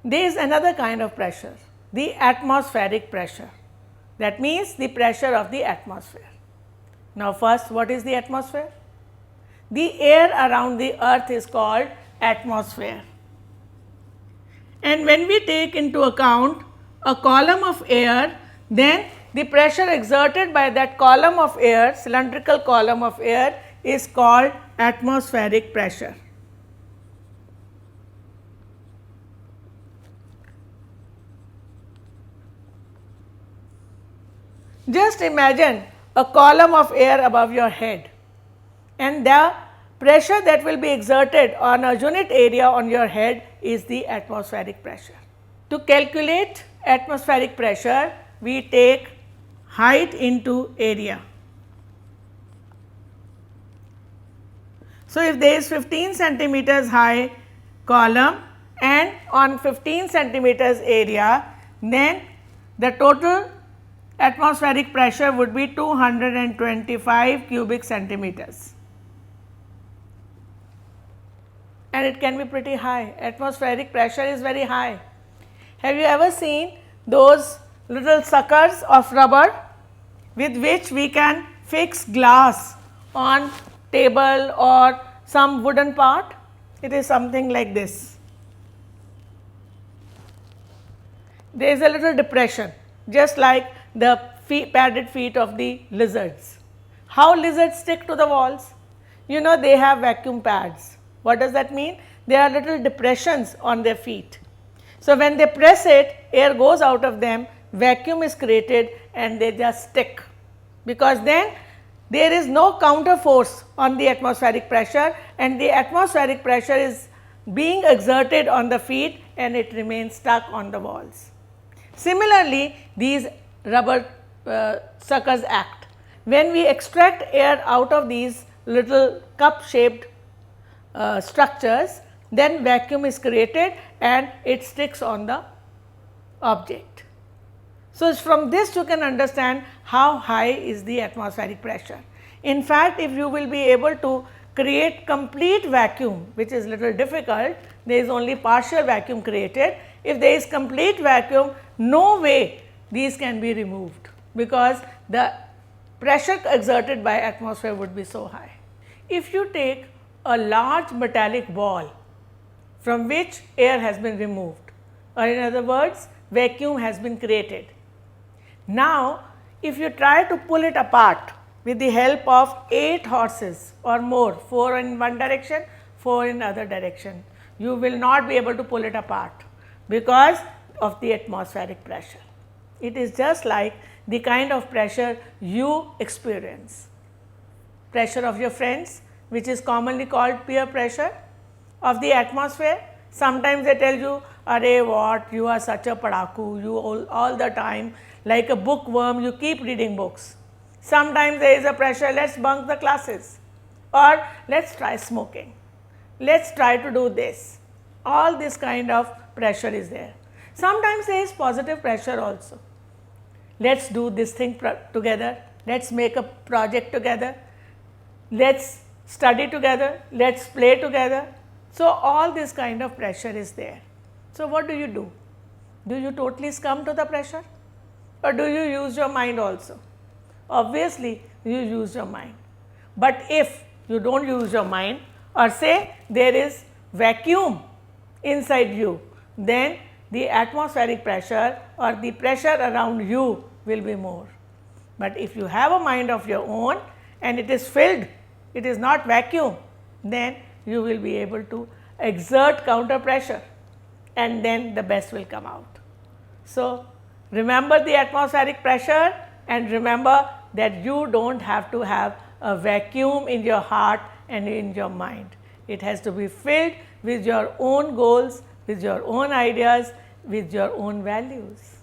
There is another kind of pressure, the atmospheric pressure. That means the pressure of the atmosphere. Now, first, what is the atmosphere? The air around the earth is called atmosphere. And when we take into account a column of air, then the pressure exerted by that column of air, cylindrical column of air, is called atmospheric pressure. Just imagine a column of air above your head, and the pressure that will be exerted on a unit area on your head is the atmospheric pressure. To calculate atmospheric pressure, we take height into area. So, if there is 15 centimeters high column and on 15 centimeters area, then the total atmospheric pressure would be 225 cubic centimeters, and it can be pretty high. Atmospheric pressure is very high. Have you ever seen those little suckers of rubber with which we can fix glass on table or some wooden part? It is something like this. There is a little depression, just like the padded feet of the lizards. How lizards stick to the walls? You know, they have vacuum pads. What does that mean? There are little depressions on their feet. So, when they press it, air goes out of them, vacuum is created and they just stick, because then there is no counter force on the atmospheric pressure, and the atmospheric pressure is being exerted on the feet and it remains stuck on the walls. Similarly, these rubber suckers act. When we extract air out of these little cup shaped structures, then vacuum is created and it sticks on the object. So, from this you can understand how high is the atmospheric pressure. In fact, if you will be able to create complete vacuum, which is little difficult, there is only partial vacuum created. If there is complete vacuum, no way these can be removed, because the pressure exerted by atmosphere would be so high. If you take a large metallic ball from which air has been removed, or in other words, vacuum has been created. Now, if you try to pull it apart with the help of 8 horses or more, 4 in one direction, 4 in other direction, you will not be able to pull it apart because of the atmospheric pressure. It is just like the kind of pressure you experience. Pressure of your friends, which is commonly called peer pressure, of the atmosphere. Sometimes they tell you, "Arey what, you are such a padaku, you all the time like a bookworm, you keep reading books." Sometimes there is a pressure, let's bunk the classes, or let's try smoking, let's try to do this. All this kind of pressure is there. Sometimes there is positive pressure also. Let's do this thing together, let's make a project together, let's study together, let's play together. So, all this kind of pressure is there. So, what do? Do you totally succumb to the pressure, or do you use your mind also? Obviously, you use your mind. But if you do not use your mind, or say there is vacuum inside you, then the atmospheric pressure or the pressure around you will be more. But if you have a mind of your own and it is filled, it is not vacuum, then you will be able to exert counter pressure, and then the best will come out. So, remember the atmospheric pressure, and remember that you do not have to have a vacuum in your heart and in your mind. It has to be filled with your own goals, with your own ideas, with your own values.